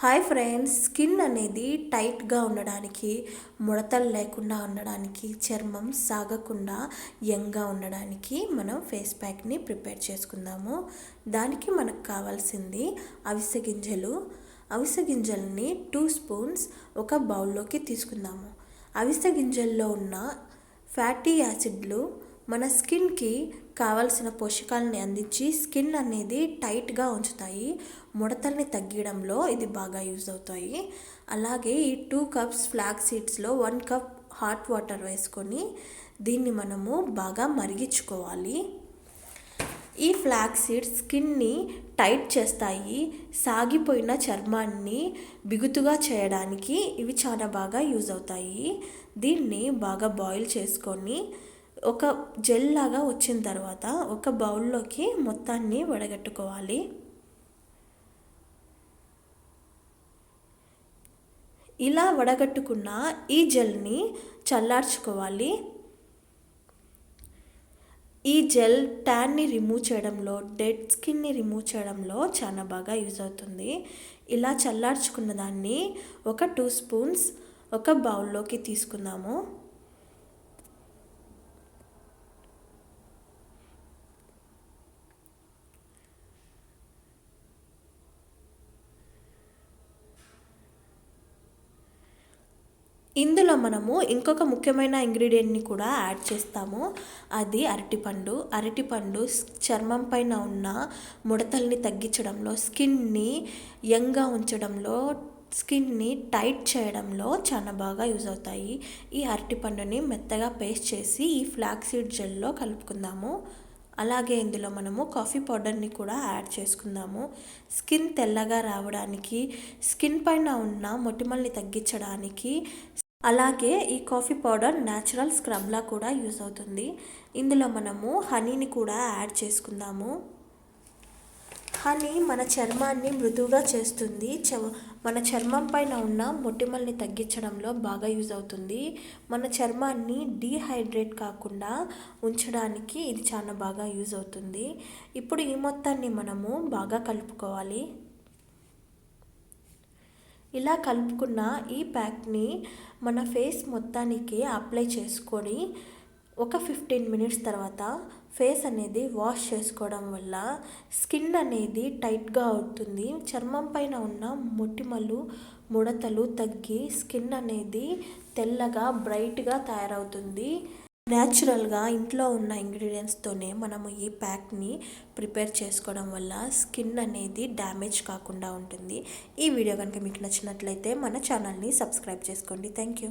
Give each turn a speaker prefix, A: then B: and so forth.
A: Hi friends, skin అనేది టైట్గా ఉండడానికి, ముడతలు లేకుండా ఉండడానికి, చర్మం సాగకుండా యంగ్గా ఉండడానికి మనం ఫేస్ ప్యాక్ని ప్రిపేర్ చేసుకుందాము. దానికి మనకు కావాల్సింది అవిసె గింజలు. అవిసె గింజల్ని 2 స్పూన్స్ ఒక బౌల్లోకి తీసుకుందాము. అవిసె గింజల్లో ఉన్న ఫ్యాటీ యాసిడ్లు మన స్కిన్కి కావలసిన పోషకాలని అందించి స్కిన్ అనేది టైట్గా ఉంచుతాయి. ముడతల్ని తగ్గడంలో ఇది బాగా యూజ్ అవుతాయి. అలాగే ఈ 2 కప్స్ ఫ్లాక్స్ సీడ్స్లో 1 కప్ హాట్ వాటర్ వేసుకొని దీన్ని మనము బాగా మరిగించుకోవాలి. ఈ ఫ్లాక్స్ సీడ్స్ స్కిన్ని టైట్ చేస్తాయి. సాగిపోయిన చర్మాన్ని బిగుతుగా చేయడానికి ఇవి చాలా బాగా యూజ్ అవుతాయి. దీన్ని బాగా బాయిల్ చేసుకొని ఒక జెల్ లాగా వచ్చిన తర్వాత ఒక బౌల్లోకి మొత్తాన్ని వడగట్టుకోవాలి. ఇలా వడగట్టుకున్న ఈ జెల్ని చల్లార్చుకోవాలి. ఈ జెల్ ట్యాన్ని రిమూవ్ చేయడంలో, డెడ్ స్కిన్ని రిమూవ్ చేయడంలో చాలా బాగా యూజ్ అవుతుంది. ఇలా చల్లార్చుకున్న దాన్ని ఒక 2 స్పూన్స్ ఒక బౌల్లోకి తీసుకుందాము. ఇందులో మనము ఇంకొక ముఖ్యమైన ఇంగ్రీడియంట్ని కూడా యాడ్ చేస్తాము. అది అరటిపండు. అరటిపండు చర్మం పైన ఉన్న ముడతల్ని తగ్గించడంలో, స్కిన్ని యంగ్గా ఉంచడంలో, స్కిన్ని టైట్ చేయడంలో చాలా బాగా యూజ్ అవుతాయి. ఈ అరటిపండుని మెత్తగా పేస్ట్ చేసి ఈ ఫ్లాక్స్ సీడ్ జెల్లో కలుపుకుందాము. అలాగే ఇందులో మనము కాఫీ పౌడర్ని కూడా యాడ్ చేసుకుందాము. స్కిన్ తెల్లగా రావడానికి, స్కిన్ పైన ఉన్న మొటిమల్ని తగ్గించడానికి, అలాగే ఈ కాఫీ పౌడర్ న్యాచురల్ స్క్రబ్లా కూడా యూజ్ అవుతుంది. ఇందులో మనము హనీని కూడా యాడ్ చేసుకుందాము. హనీ మన చర్మాన్ని మృదువుగా చేస్తుంది. మన చర్మం పైన ఉన్న మొటిమల్ని తగ్గించడంలో బాగా యూజ్ అవుతుంది. మన చర్మాన్ని డీహైడ్రేట్ కాకుండా ఉంచడానికి ఇది చాలా బాగా యూజ్ అవుతుంది. ఇప్పుడు ఈ మొత్తాన్ని మనము బాగా కలుపుకోవాలి. ఇలా కలుపుకున్న ఈ ప్యాక్ని మన ఫేస్ మొత్తానికి అప్లై చేసుకొని ఒక 15 మినిట్స్ తర్వాత ఫేస్ అనేది వాష్ చేసుకోవడం వల్ల స్కిన్ అనేది టైట్గా అవుతుంది. చర్మం పైన ఉన్న మొటిమలు, ముడతలు తగ్గి స్కిన్ అనేది తెల్లగా బ్రైట్గా తయారవుతుంది. న్యాచురల్గా ఇంట్లో ఉన్న ఇంగ్రీడియంట్స్తోనే మనము ఈ ప్యాక్ని ప్రిపేర్ చేసుకోవడం వల్ల స్కిన్ అనేది డ్యామేజ్ కాకుండా ఉంటుంది. ఈ వీడియో కనుక మీకు నచ్చినట్లయితే మన ఛానల్ని సబ్స్క్రైబ్ చేసుకోండి. Thank you.